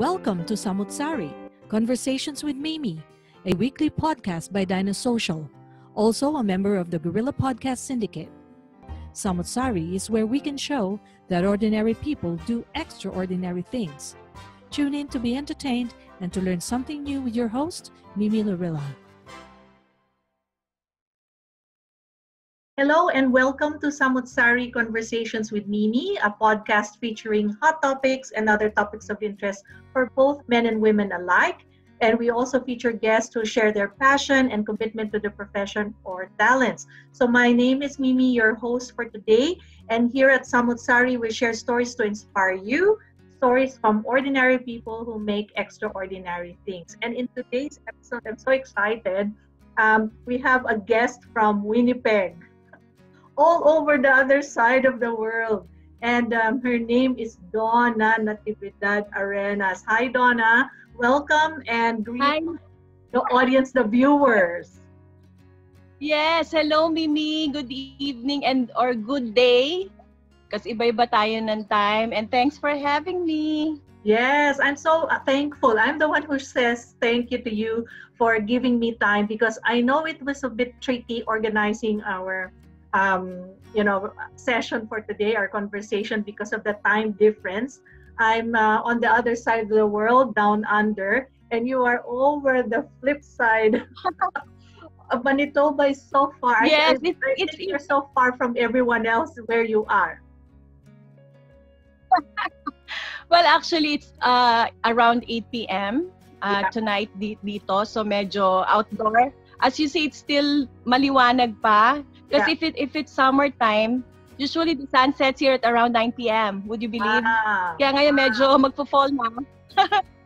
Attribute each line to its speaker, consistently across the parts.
Speaker 1: Welcome to Samutsari, Conversations with Mimi, a weekly podcast by Dinah Social, also a member of the Guerrilla Podcast Syndicate. Samutsari is where we can show that ordinary people do extraordinary things. Tune in to be entertained and to learn something new with your host, Mimi Lorilla.
Speaker 2: Hello and welcome to Samutsari Conversations with Mimi, a podcast featuring hot topics and other topics of interest for both men and women alike. And we also feature guests who share their passion and commitment to the profession or talents. So my name is Mimi, your host for today. And here at Samutsari, we share stories to inspire you, stories from ordinary people who make extraordinary things. And in today's episode, I'm so excited. We have a guest from Winnipeg, all over the other side of the world. And her name is Donna Natividad Arenas. Hi, Donna. Welcome and greet the audience, the viewers.
Speaker 3: Yes, hello Mimi. Good evening or good day. Kasi iba-iba tayo ng time. And thanks for having me.
Speaker 2: Yes, I'm so thankful. I'm the one who says thank you to you for giving me time because I know it was a bit tricky organizing our session for today, our conversation, because of the time difference. I'm on the other side of the world, down under, and you are over the flip side. Manitoba is so far.
Speaker 3: Yes,
Speaker 2: I think you're so far from everyone else where you are.
Speaker 3: Well, actually, it's around 8 p.m. Tonight dito. So medyo outdoor. As you say, it's still maliwanag pa. Because if it's summertime, usually the sun sets here at around 9 p.m. Would you believe? Kaya ngayon medyo magpo-fall na.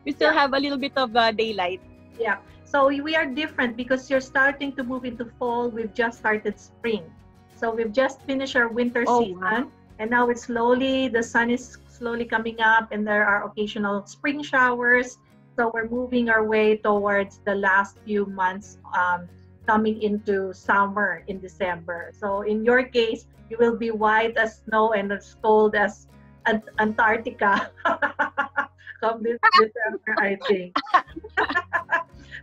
Speaker 3: We still have a little bit of daylight.
Speaker 2: Yeah. So we are different because you're starting to move into fall. We've just started spring. So we've just finished our winter season. Wow. And now the sun is slowly coming up and there are occasional spring showers. So we're moving our way towards the last few months coming into summer in December. So in your case, you will be white as snow and as cold as Antarctica come this December, I think.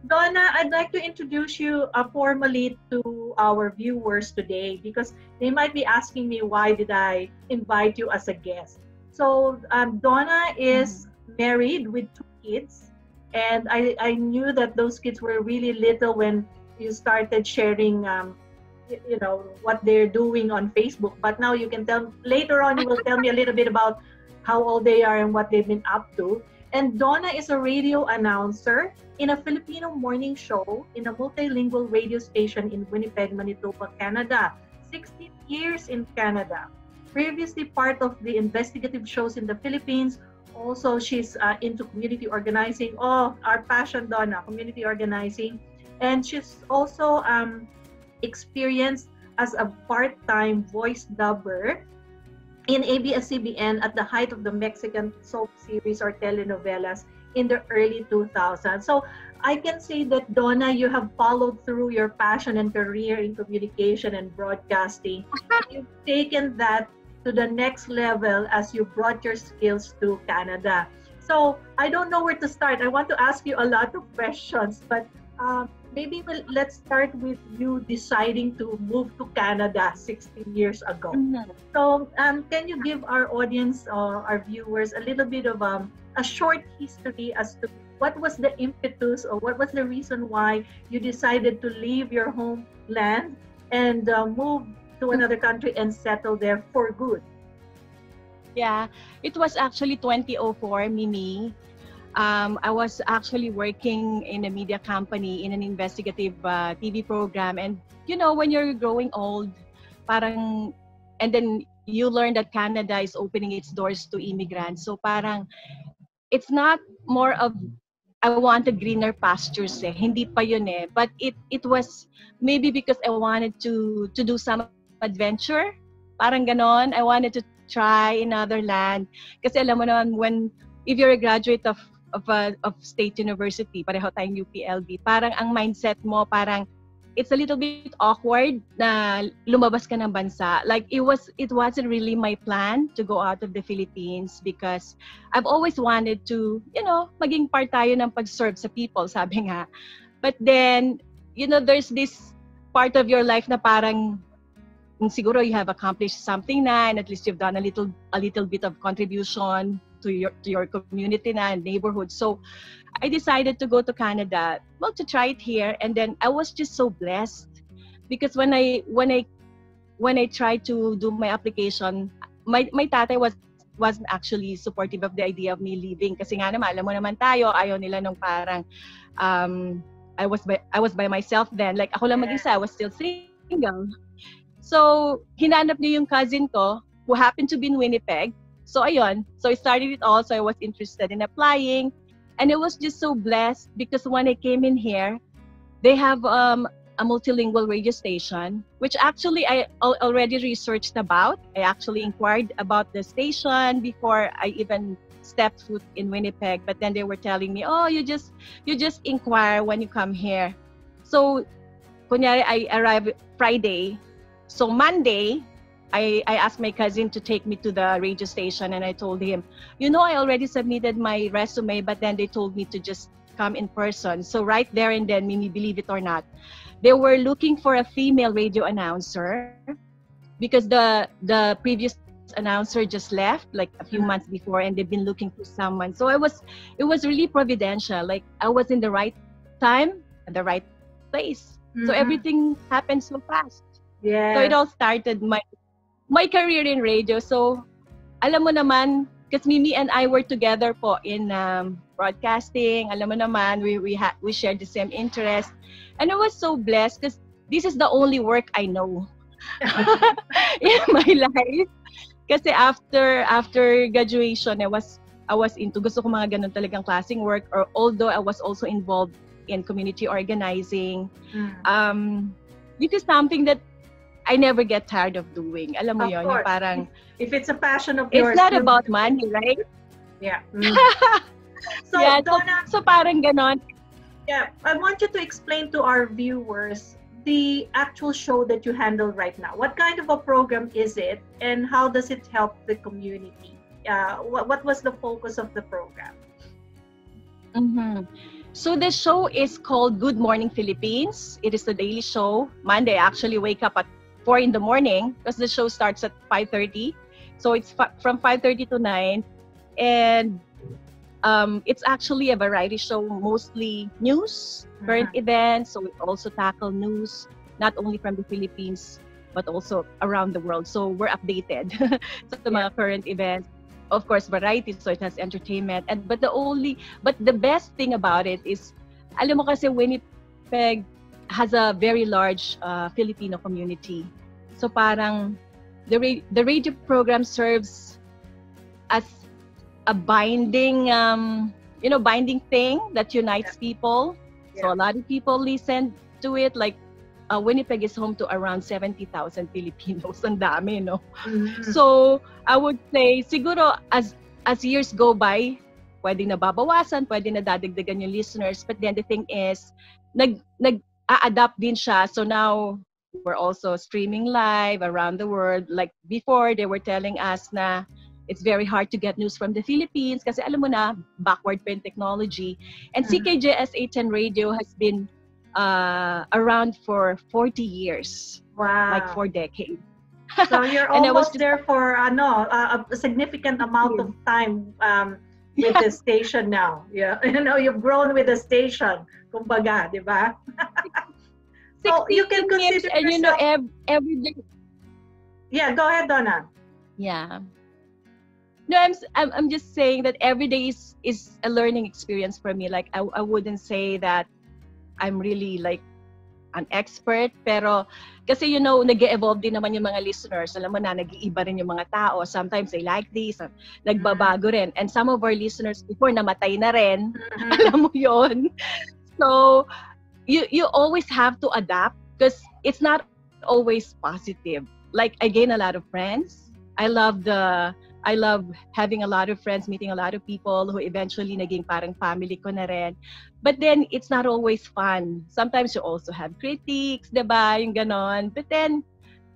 Speaker 2: Donna, I'd like to introduce you formally to our viewers today because they might be asking me why did I invite you as a guest. So Donna is married with 2 kids. And I knew that those kids were really little when you started sharing, what they're doing on Facebook. But now you can later on you will tell me a little bit about how old they are and what they've been up to. And Donna is a radio announcer in a Filipino morning show in a multilingual radio station in Winnipeg, Manitoba, Canada. 16 years in Canada. Previously part of the investigative shows in the Philippines. Also, she's into community organizing. Oh, our passion, Donna, community organizing. And she's also experienced as a part-time voice dubber in ABS-CBN at the height of the Mexican soap series or telenovelas in the early 2000s. So I can say that, Donna, you have followed through your passion and career in communication and broadcasting. You've taken that to the next level as you brought your skills to Canada. So I don't know where to start. I want to ask you a lot of questions, but maybe let's start with you deciding to move to Canada 16 years ago. So can you give our audience, our viewers, a little bit of a short history as to what was the impetus or what was the reason why you decided to leave your homeland and move to another country and settle there for good?
Speaker 3: Yeah, it was actually 2004, Mimi. I was actually working in a media company in an investigative TV program. And, when you're growing old, and then you learn that Canada is opening its doors to immigrants. So parang, it's not more of, I wanted greener pastures Hindi pa yun But it was maybe because I wanted to do some adventure. Parang ganon. I wanted to try another land. Kasi alam mo naman, if you're a graduate of state university, pareho tayong UPLB, parang ang mindset mo, parang it's a little bit awkward na lumabas ka ng bansa. Like it wasn't really my plan to go out of the Philippines because I've always wanted to, maging part tayo ng pag-serve sa people, sabi nga. But then, there's this part of your life na parang siguro you have accomplished something na, and at least you've done a little bit of contribution to your community na and neighborhood. So I decided to go to Canada, to try it here, and then I was just so blessed because when I tried to do my application, my tatay wasn't actually supportive of the idea of me leaving kasi nga naman, alam mo naman tayo, ayaw nila nung parang I was by myself then, like ako lang mag-isa, I was still single. So hinanap niya yung cousin ko who happened to be in Winnipeg. So ayun, so I started it all, so I was interested in applying. And it was just so blessed because when I came in here, they have a multilingual radio station, which actually I already researched about. I actually inquired about the station before I even stepped foot in Winnipeg. But then they were telling me, oh, you just inquire when you come here. So, kunyari, I arrived Friday. So Monday, I asked my cousin to take me to the radio station and I told him, I already submitted my resume, but then they told me to just come in person. So right there and then, Mimi, believe it or not, they were looking for a female radio announcer because the previous announcer just left like a few months before and they've been looking for someone. So it was really providential. Like I was in the right time at the right place. So everything happened so fast.
Speaker 2: Yeah.
Speaker 3: So it all started my career in radio. So, alam mo naman, because Mimi and I were together po in broadcasting. Alam mo naman, we shared the same interest. And I was so blessed because this is the only work I know in my life. Kasi after graduation, I was into, gusto ko mga ganun talagang klaseng work, or although I was also involved in community organizing. This is something that I never get tired of doing. Alam mo yun, yung parang...
Speaker 2: If it's a passion of yours...
Speaker 3: It's not about money, right?
Speaker 2: Yeah.
Speaker 3: So, yeah, Donna, so parang ganon.
Speaker 2: Yeah, I want you to explain to our viewers the actual show that you handle right now. What kind of a program is it, and how does it help the community? What was the focus of the program?
Speaker 3: So the show is called Good Morning Philippines. It is a daily show. Monday, I actually wake up at 4 in the morning because the show starts at 5:30. So it's from 5:30 to 9. And it's actually a variety show, mostly news, current events. So we also tackle news, not only from the Philippines, but also around the world. So we're updated sa mga current events. Of course, variety, so it has entertainment. But the best thing about it is, alam mo kasi Winnipeg has a very large Filipino community. So parang the radio program serves as a binding thing that unites people. So a lot of people listen to it. Like Winnipeg is home to around 70,000 Filipinos. Ang dami, no? So I would say siguro as years go by, pwedeng nababawasan, pwedeng nadadagdagan yung listeners. But then the thing is, nag-a-adapt din siya. So now we're also streaming live around the world. Like before, they were telling us na it's very hard to get news from the Philippines kasi alam mo na, backward pa yung technology. And CKJS 810 Radio has been around for 40 years.
Speaker 2: Wow.
Speaker 3: Like 4 decades.
Speaker 2: So you're almost there for a significant amount of time with the station now. Yeah, you've grown with the station, kumbaga, di ba? So you can consider yourself...
Speaker 3: And every day.
Speaker 2: Yeah, go ahead, Donna.
Speaker 3: Yeah. No, I'm just saying that every day is a learning experience for me. Like I wouldn't say that I'm really like an expert, pero kasi nag-evolve din naman yung mga listeners. Alam mo na, nag-iiba rin yung mga tao. Sometimes they like this, nagbabago rin. And some of our listeners before namatay na rin. Alam mo yon. So you always have to adapt because it's not always positive. Like I gain a lot of friends. I love the I love having a lot of friends, meeting a lot of people who eventually naging parang family ko na rin. But then, it's not always fun. Sometimes you also have critiques, diba? Yung ganon. But then,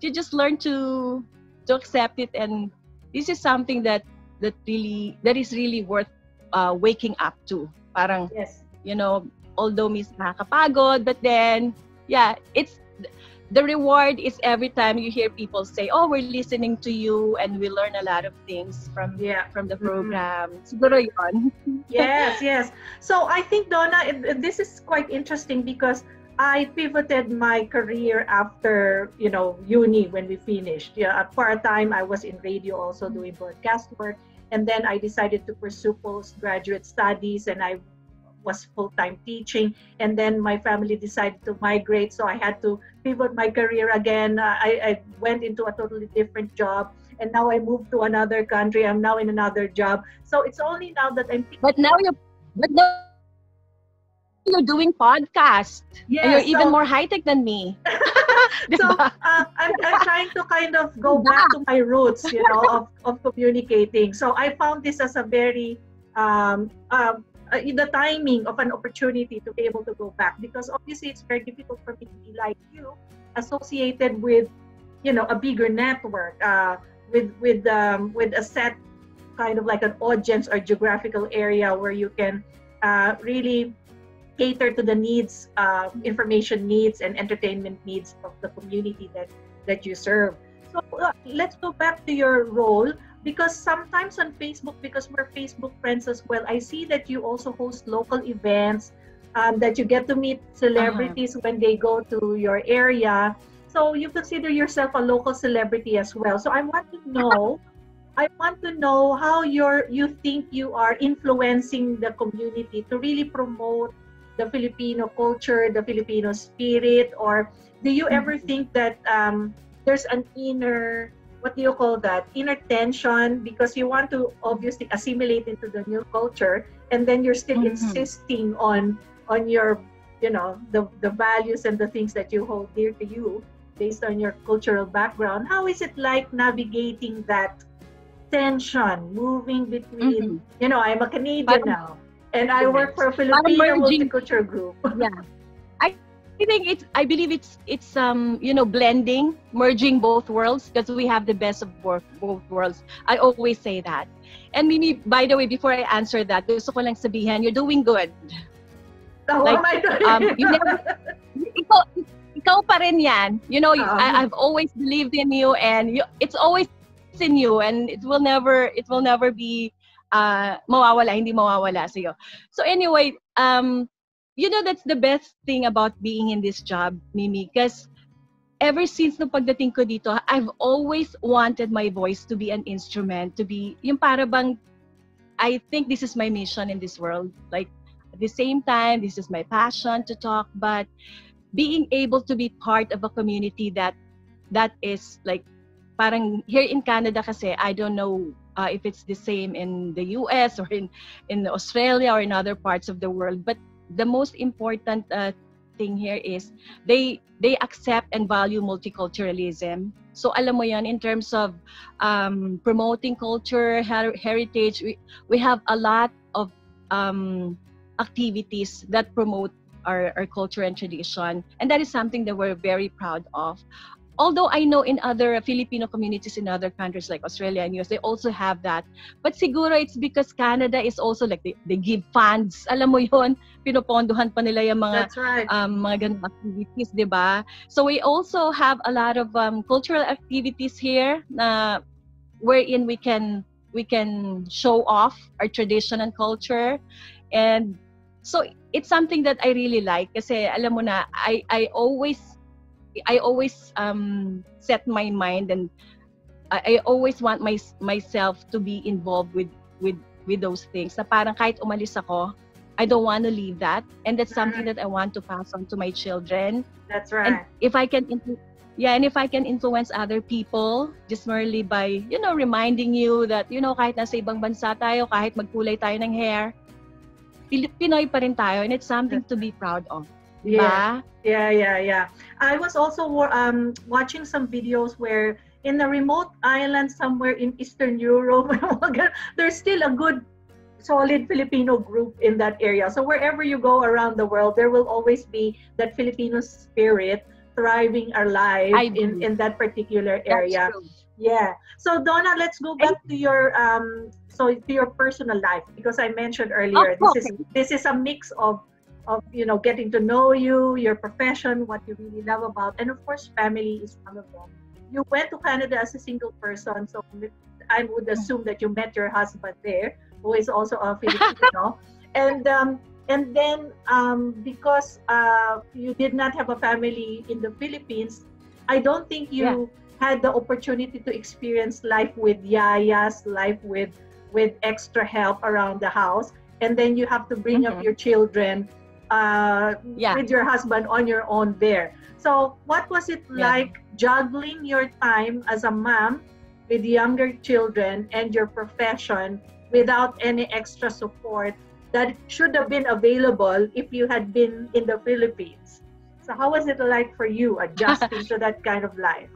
Speaker 3: you just learn to accept it, and this is something that is really worth waking up to. Parang,
Speaker 2: Yes.
Speaker 3: you know, although nakakapagod, but then, yeah, it's the reward is every time you hear people say, "Oh, we're listening to you, and we learn a lot of things from the program." Siguro yun.
Speaker 2: Yes, yes. So I think, Donna, this is quite interesting because I pivoted my career after, uni when we finished. Yeah, for a time I was in radio also doing broadcast work, and then I decided to pursue postgraduate studies, and I was full-time teaching, and then my family decided to migrate, so I had to pivot my career again. I went into a totally different job, and now I moved to another country. I'm now in another job, so it's only now that I'm
Speaker 3: But now you're doing podcast.
Speaker 2: Yes,
Speaker 3: and you're even more high-tech than me.
Speaker 2: So I'm trying to kind of go back to my roots, of communicating. So I found this as a very the timing of an opportunity to be able to go back, because obviously it's very difficult for me to be like you, associated with a bigger network, with a set kind of like an audience or geographical area where you can really cater to the needs, information needs and entertainment needs of the community that you serve. So let's go back to your role, because sometimes on Facebook, because we're Facebook friends as well, I see that you also host local events, that you get to meet celebrities when they go to your area. So you consider yourself a local celebrity as well. So I want to know how you think you are influencing the community to really promote the Filipino culture, the Filipino spirit, or do you ever think that there's an inner tension, because you want to obviously assimilate into the new culture, and then you're still insisting on your the values and the things that you hold dear to you based on your cultural background? How is it like navigating that tension, moving between I'm a Canadian now, and I work for a Filipino multicultural group?
Speaker 3: Yeah. I believe it's blending, merging both worlds, because we have the best of both worlds. I always say that. And Mimi, by the way, before I answer that, gusto ko lang sabihin, you're doing good.
Speaker 2: Oh, like, am I doing?
Speaker 3: Ikaw pa rin yan. I've always believed in you, and it's always in you, and it will never be hindi mawawala sa iyo. So anyway, that's the best thing about being in this job, Mimi, because ever since nung pagdating ko dito, I've always wanted my voice to be an instrument, to be yung para bang, I think this is my mission in this world. Like, at the same time, this is my passion to talk, but being able to be part of a community that is like, parang here in Canada kasi, I don't know if it's the same in the US or in Australia or in other parts of the world, but the most important thing here is they accept and value multiculturalism. So alam mo yan, in terms of promoting culture, heritage, we have a lot of activities that promote our culture and tradition, and that is something that we're very proud of. Although I know in other Filipino communities in other countries like Australia and US, they also have that. But siguro it's because Canada is also like they give funds. Alam mo yon, pinopondohan pa nila yung mga
Speaker 2: That's right.
Speaker 3: Mga ganung activities, di ba? So we also have a lot of cultural activities here na wherein we can show off our tradition and culture. And so it's something that I really like kasi alam mo na I always set my mind, and I always want myself to be involved with those things. Na parang kahit umalis ako, I don't want to leave that, and that's something that I want to pass on to my children.
Speaker 2: That's right.
Speaker 3: And if I can influence other people just merely by reminding you that kahit nasa ibang bansa tayo, kahit magkulay tayo ng hair, Pinoy pa rin tayo, and it's something to be proud of.
Speaker 2: Yeah. I was also watching some videos where in a remote island somewhere in Eastern Europe, there's still a good solid Filipino group in that area. So wherever you go around the world, there will always be that Filipino spirit thriving alive in that particular area. Yeah. So Donna, let's go back to your to your personal life, because I mentioned earlier this is a mix of getting to know you, your profession, what you really love about, and of course family is one of them. You went to Canada as a single person, so I would assume that you met your husband there, who is also a Filipino, and then because you did not have a family in the Philippines, I don't think you had the opportunity to experience life with yayas, life with extra help around the house, and then you have to bring up your children with your husband on your own there. So what was it like juggling your time as a mom with younger children and your profession without any extra support that should have been available if you had been in the Philippines? So how was it like for you adjusting to that kind of life?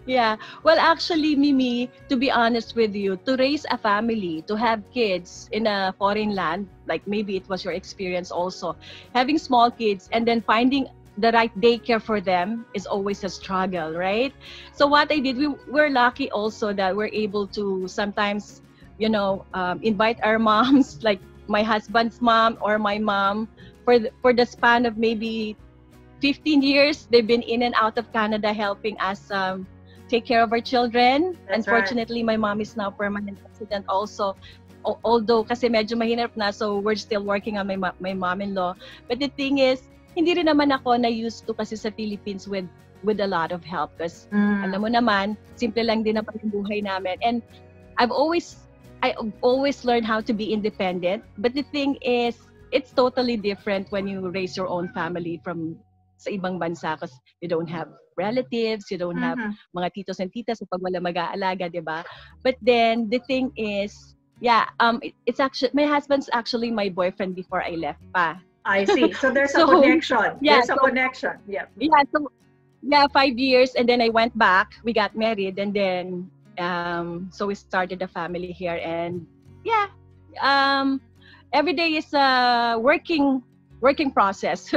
Speaker 3: Yeah, well, actually, Mimi, to be honest with you, to raise a family, to have kids in a foreign land, like maybe it was your experience also, having small kids and then finding the right daycare for them is always a struggle, right? So what I did, we're lucky also that we're able to sometimes, invite our moms, like my husband's mom or my mom, for the span of maybe 15 years, they've been in and out of Canada helping us take care of our children.
Speaker 2: That's
Speaker 3: Unfortunately, my mom is now permanent resident also. Although kasi medyo mahirap na, so we're still working on my mom-in-law. But the thing is, hindi rin naman ako na used to kasi sa Philippines with a lot of help. Kasi alam mo naman, simple lang din naman yung buhay namin. And I always learned how to be independent. But the thing is, it's totally different when you raise your own family from sa ibang bansa, kasi you don't have relatives, you don't have mga titos and titas pag wala mag-aalaga, di ba? But then the thing is, it's actually my husband's actually my boyfriend before I left pa.
Speaker 2: I see. So there's a connection.
Speaker 3: Yeah,
Speaker 2: there's a connection. Yeah.
Speaker 3: Yeah. So 5 years, and then I went back. We got married, and then so we started a family here, and every day is a working process,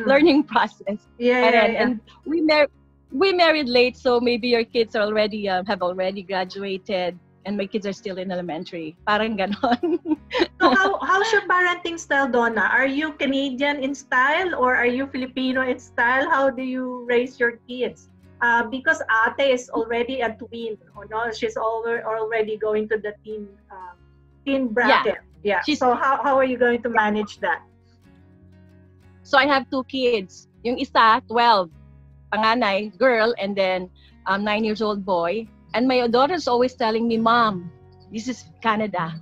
Speaker 3: learning process. And we married late, so maybe your kids are already have already graduated, and my kids are still in elementary. Parang ganon.
Speaker 2: So how's your parenting style, Donna? Are you Canadian in style or are you Filipino in style? How do you raise your kids? Because Ate is already a twin, no? She's already going to the teen bracket. Yeah. So how are you going to manage that?
Speaker 3: So I have 2 kids. Yung isa, 12, panganay, girl, and then 9-year-old boy. And my daughter's always telling me, Mom, this is Canada.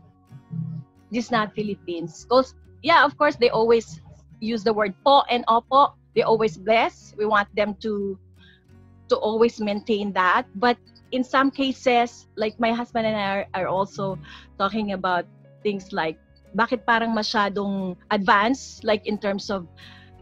Speaker 3: This is not Philippines. Because, of course, they always use the word po and opo. They always bless. We want them to always maintain that. But in some cases, like my husband and I are also talking about things like, bakit parang masyadong advanced, like in terms of,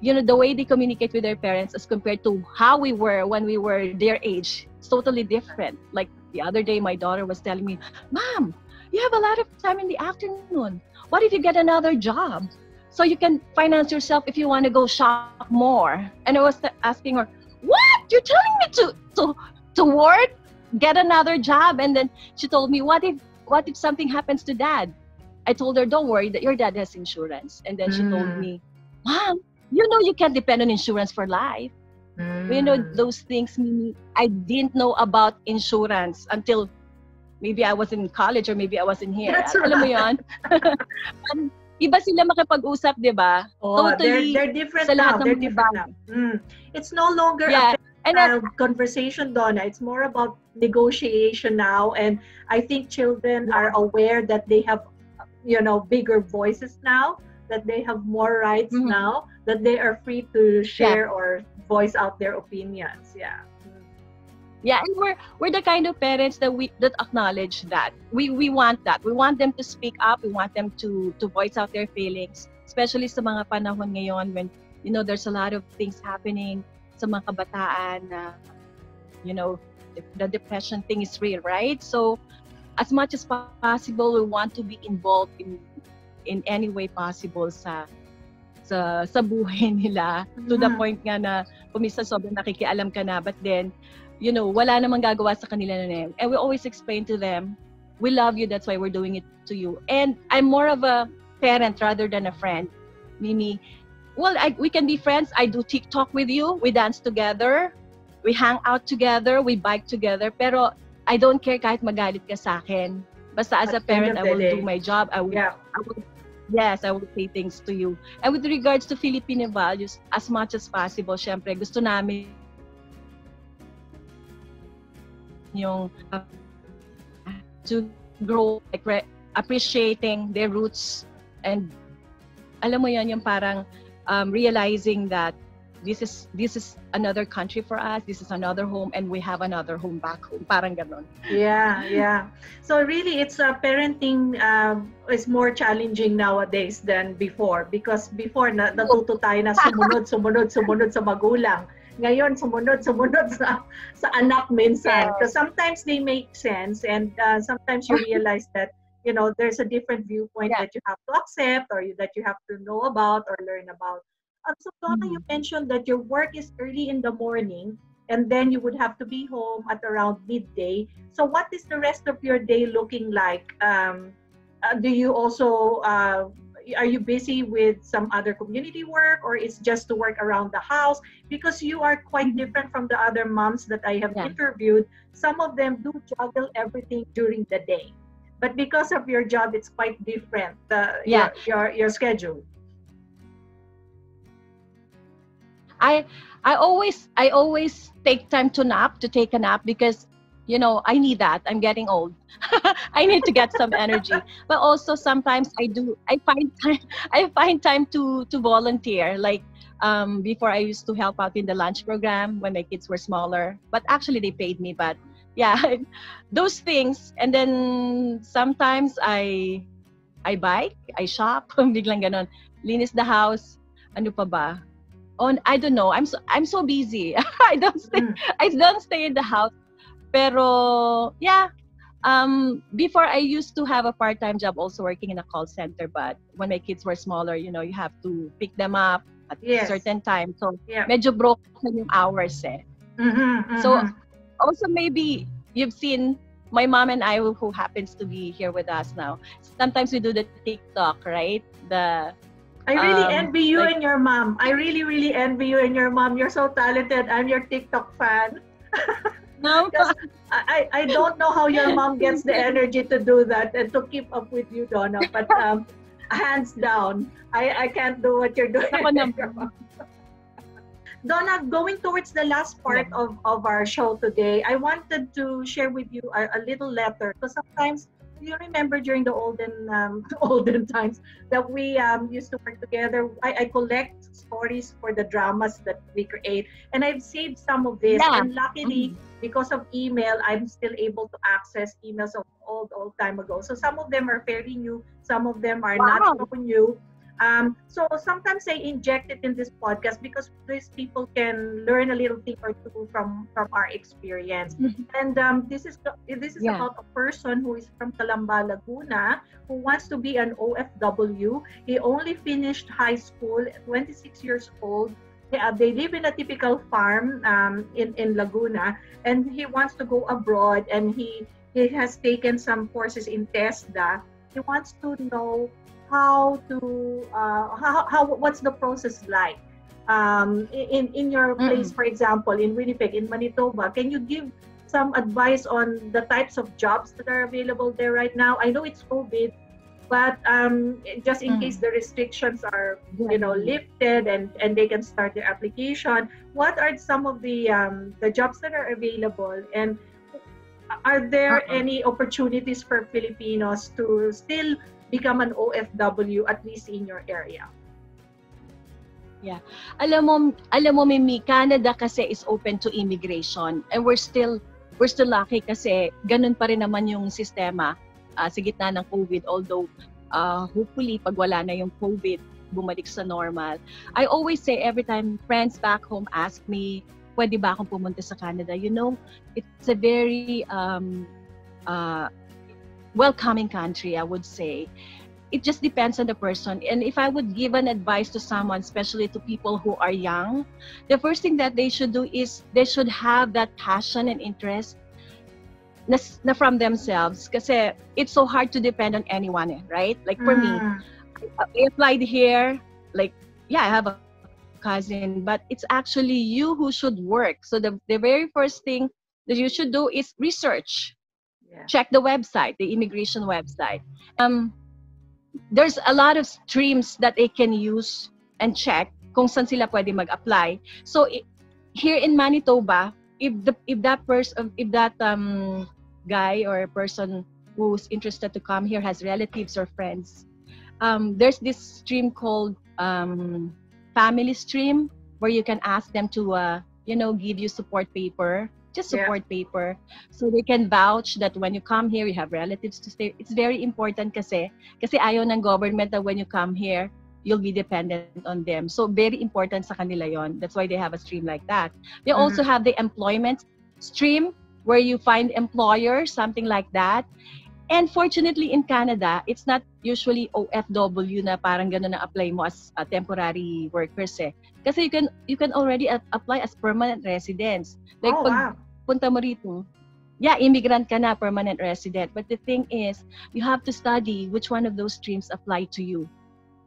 Speaker 3: the way they communicate with their parents as compared to how we were when we were their age. It's totally different. Like the other day, my daughter was telling me, Mom, you have a lot of time in the afternoon. What if you get another job? So you can finance yourself if you want to go shop more. And I was asking her, what? You're telling me to work, get another job? And then she told me, what if something happens to Dad? I told her, don't worry, that your dad has insurance. And then she told me, Mom, you can't depend on insurance for life. Those things, I didn't know about insurance until maybe I was in college or maybe I was in here.
Speaker 2: That's
Speaker 3: Alam mo yun? Iba sila makipag-usap, di ba?
Speaker 2: Totally. They're different now. They're different now. It's no longer a conversation, Donna. It's more about negotiation now. And I think children are aware that they have bigger voices now, that they have more rights now, that they are free to share or voice out their opinions.
Speaker 3: Yeah, and we're the kind of parents that acknowledge that. We want that. We want them to speak up. We want them to voice out their feelings, especially sa mga panahon ngayon when there's a lot of things happening sa mga kabataan na the depression thing is real, right? So as much as possible, we want to be involved in any way possible sa buhay nila, to the point nga na kumisa sobrang nakikialam ka na, but then wala namang gagawa sa kanila na. And we always explain to them, we love you, that's why we're doing it to you. And I'm more of a parent rather than a friend. Mimi, well, we can be friends. I do TikTok with you, we dance together, we hang out together, we bike together, pero I don't care kahit magalit ka sa akin. Basta as a parent, I will do my job. I will say things to you. And with regards to Filipino values, as much as possible, syempre, gusto namin yung to grow, like appreciating their roots, and alam mo yan, yung parang realizing that this is another country for us, this is another home, and we have another home back home. Parang ganon.
Speaker 2: Yeah. So really, it's parenting is more challenging nowadays than before, because before natuto tayo na sumunod sa magulang. Ngayon, sumunod sa anak minsan. Because sometimes they make sense, and sometimes you realize that there's a different viewpoint that you have to accept, or that you have to know about or learn about. So Donna, you mentioned that your work is early in the morning, and then you would have to be home at around midday. So what is the rest of your day looking like? Do you also, are you busy with some other community work, or is just to work around the house? Because you are quite different from the other moms that I have interviewed. Some of them do juggle everything during the day. But because of your job, it's quite different, your schedule.
Speaker 3: I always take time to take a nap, because I need that. I'm getting old. I need to get some energy. But also sometimes I find time to volunteer. Like before, I used to help out in the lunch program when my kids were smaller. But actually they paid me. But yeah, those things. And then sometimes I bike, I shop, biglang ganon. Linis the house. Ano pa ba? I don't know. I'm so busy. I don't stay in the house. Pero yeah, before I used to have a part-time job also working in a call center, but when my kids were smaller, you have to pick them up at a certain time. So medyo broken yung hours eh. So also maybe you've seen my mom and I, who happens to be here with us now. Sometimes we do the TikTok, right?
Speaker 2: I really envy you and your mom. I really, really envy you and your mom. You're so talented. I'm your TikTok fan.
Speaker 3: No,
Speaker 2: I don't know how your mom gets the energy to do that and to keep up with you, Donna. But hands down, I can't do what you're doing. Donna, going towards the last part of our show today, I wanted to share with you a little letter, because sometimes you remember during the olden times that we used to work together. I collect stories for the dramas that we create, and I've saved some of this. And luckily, because of email, I'm still able to access emails of old time ago. So some of them are fairly new, some of them are not so new. So sometimes I inject it in this podcast because these people can learn a little thing or two from our experience. And this is about a person who is from Calamba, Laguna, who wants to be an OFW. He only finished high school, 26 years old. They live in a typical farm in Laguna, and he wants to go abroad, and he has taken some courses in TESDA. He wants to know what's the process like in your place, for example, in Winnipeg, in Manitoba. Can you give some advice on the types of jobs that are available there right now? I know it's COVID, but just in case the restrictions are lifted and they can start their application, what are some of the jobs that are available, and are there any opportunities for Filipinos to still become an OFW, at least in your area?
Speaker 3: Yeah. Alam mo, Mimi, Canada kasi is open to immigration, and we're still lucky kasi ganun pa rin naman yung sistema sa gitna ng COVID, although hopefully pag wala na yung COVID, bumalik sa normal. I always say, every time friends back home ask me, pwede ba akong pumunta sa Canada? You know, it's a very welcoming country, I would say. It just depends on the person. And if I would give an advice to someone, especially to people who are young, the first thing that they should do is they should have that passion and interest na from themselves. Kasi it's so hard to depend on anyone, right? Like for me, I applied here, like, yeah, I have a cousin, but it's actually you who should work. So the very first thing that you should do is research. Yeah. Check the website, the immigration website. There's a lot of streams that they can use and check kung saan sila pwede mag-apply. So here in Manitoba, if that guy or person who's interested to come here has relatives or friends, there's this stream called family stream where you can ask them to give you support paper. Just support paper, so they can vouch that when you come here, you have relatives to stay. It's very important kasi ayaw ng government that when you come here, you'll be dependent on them. So very important sa kanila yon. That's why they have a stream like that. They also have the employment stream where you find employers, something like that. And fortunately in Canada, it's not usually OFW na parang gano'n na apply mo as a temporary workers eh. Kasi you can already apply as permanent residents. Like pag punta mo rito, yeah, immigrant ka na, permanent resident. But the thing is, you have to study which one of those streams apply to you.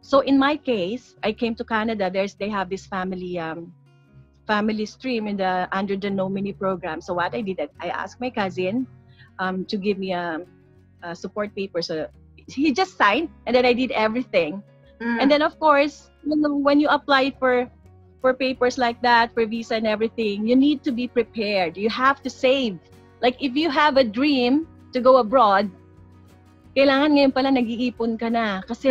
Speaker 3: So in my case, I came to Canada. They have this family stream under the nominee program. So what I did, I asked my cousin to give me a support paper. So he just signed, and then I did everything. And then of course, when you apply for papers like that, for visa and everything, you need to be prepared. You have to save. Like if you have a dream to go abroad, kailangan ngayon pala nag-iipon ka na. Kasi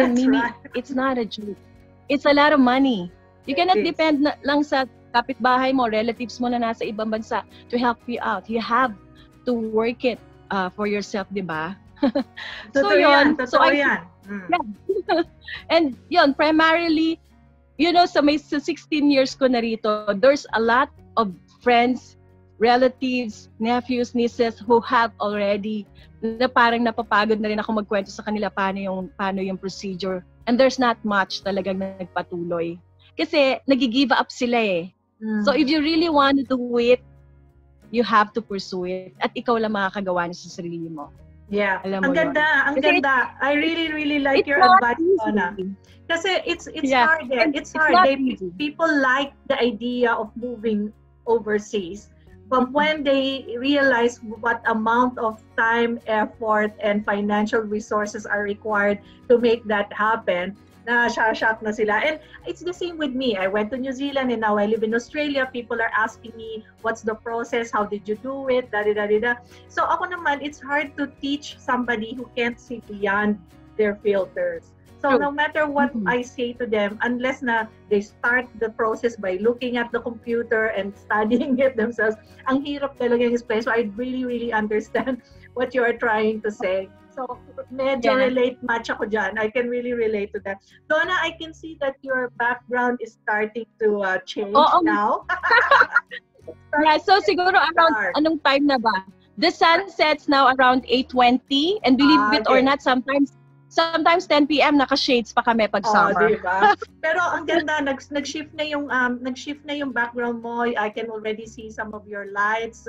Speaker 3: it's not a joke. It's a lot of money. You cannot depend lang sa kapitbahay mo, relatives mo na nasa ibang bansa to help you out. You have to work it for yourself, di ba? So yun. Yeah. And yun, primarily, sa 16 years ko na rito, there's a lot of friends, relatives, nephews, nieces who have already na parang napapagod na rin ako magkwento sa kanila paano yung procedure. And there's not much talagang nagpatuloy. Kasi nag-give up sila eh. So if you really want to do it, you have to pursue it. At ikaw lang makakagawa niya sa sarili mo.
Speaker 2: Yeah. Ang ganda. I really, really like your advice, Donna. Kasi it's hard. It's hard. People like the idea of moving overseas. But when they realize what amount of time, effort, and financial resources are required to make that happen, na-shock na sila. And it's the same with me. I went to New Zealand and now I live in Australia. People are asking me, what's the process? How did you do it? Da-da-da-da. So ako naman, it's hard to teach somebody who can't see beyond their filters. So no matter what I say to them, unless na they start the process by looking at the computer and studying it themselves, ang hirap talaga explain. So I really, really understand what you are trying to say. So medyo relate much ako dyan. I can really relate to that. Donna, I can see that your background is starting to change now.
Speaker 3: Yeah, so siguro around anong time na ba? The sun sets now around 8:20, and believe it or not, sometimes 10 p.m. naka-shades pa kami pag summer.
Speaker 2: Diba? Pero ang ganda, nag-shift na yung background mo. I can already see some of your lights,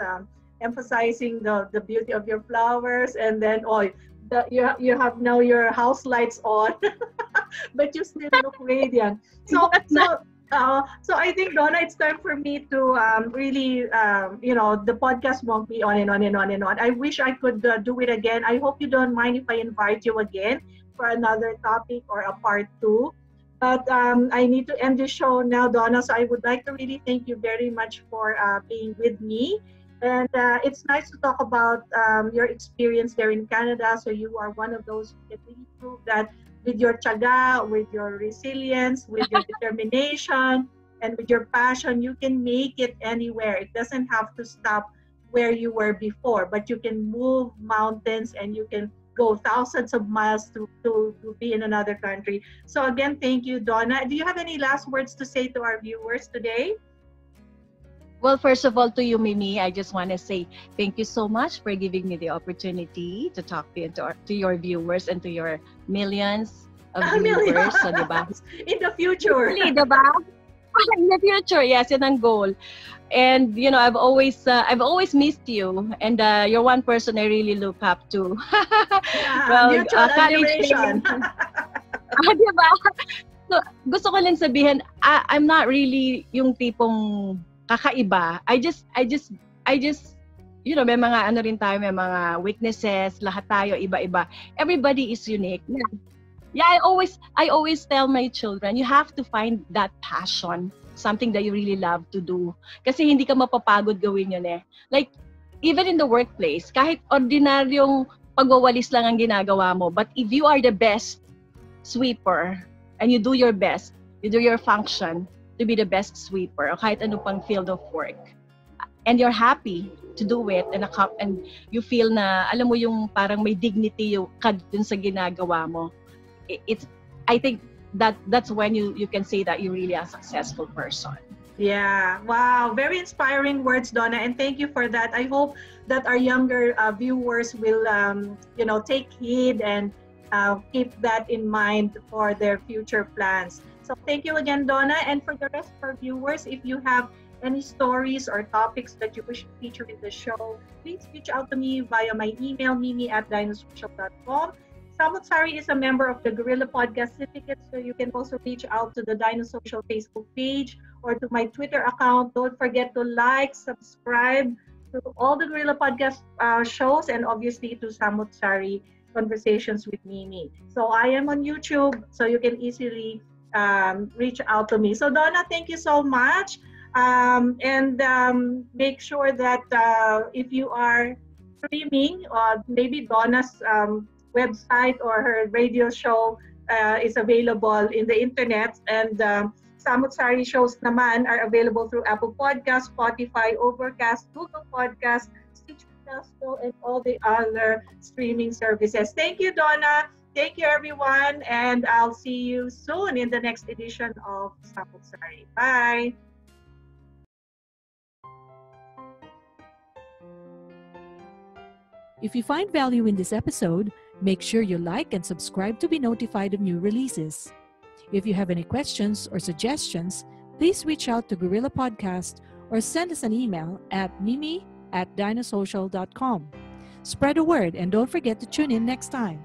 Speaker 2: emphasizing the beauty of your flowers, and then you have now your house lights on, but you still look radiant. So I think, Donna, it's time for me to really, the podcast won't be on and on and on and on. I wish I could do it again. I hope you don't mind if I invite you again for another topic or a part 2. But I need to end the show now, Donna. So I would like to really thank you very much for being with me. And it's nice to talk about your experience there in Canada. So you are one of those who can really prove that with your tiyaga, with your resilience, with your determination, and with your passion, you can make it anywhere. It doesn't have to stop where you were before, but you can move mountains and you can go thousands of miles to be in another country. So again, thank you, Donna. Do you have any last words to say to our viewers today?
Speaker 3: Well, first of all, to you, Mimi, I just want to say thank you so much for giving me the opportunity to talk to you, to your viewers and to your millions of viewers. So, diba?
Speaker 2: In the future.
Speaker 3: Really, diba? In the future, yes, yun ang goal. And you know, I've always missed you, and you're one person I really look up to.
Speaker 2: Yeah,
Speaker 3: well,
Speaker 2: mutual admiration.
Speaker 3: Diba? So, gusto ko lang sabihin, I'm not really yung tipong kakaiba. I just, you know, may mga ano rin tayo, may mga weaknesses, lahat tayo iba-iba. Everybody is unique. Yeah, I always tell my children, you have to find that passion, something that you really love to do. Kasi hindi ka mapapagod gawin yun eh. Like, even in the workplace, kahit ordinaryong pagwawalis lang ang ginagawa mo, but if you are the best sweeper, and you do your best, you do your function to be the best sweeper, o kahit ano pang field of work, and you're happy to do it, and you feel na, alam mo yung parang may dignity yung dun sa ginagawa mo, I think that's when you can say that you're really a successful person.
Speaker 2: Yeah, wow, very inspiring words, Donna, and thank you for that. I hope that our younger viewers will, take heed and keep that in mind for their future plans. So thank you again, Donna, and for the rest of our viewers, if you have any stories or topics that you wish to feature in the show, please reach out to me via my email, mimi@dinosocial.com. Samut Sari is a member of the Guerrilla Podcast Syndicate, so you can also reach out to the Dinosocial Facebook page or to my Twitter account. Don't forget to like, subscribe to all the Guerrilla Podcast shows, and obviously to Samut Sari Conversations with Mimi. So I am on YouTube, so you can easily reach out to me. So Donna, thank you so much. And make sure that if you are streaming, maybe Donna's website or her radio show is available in the internet, and Samut Sari shows naman are available through Apple Podcasts, Spotify, Overcast, Google Podcasts, Stitcher, and all the other streaming services. Thank you, Donna. Thank you, everyone, and I'll see you soon in the next edition of Samut Sari. Bye.
Speaker 1: If you find value in this episode, make sure you like and subscribe to be notified of new releases. If you have any questions or suggestions, please reach out to Guerrilla Podcast or send us an email at mimi@dinosocial.com. Spread the word and don't forget to tune in next time.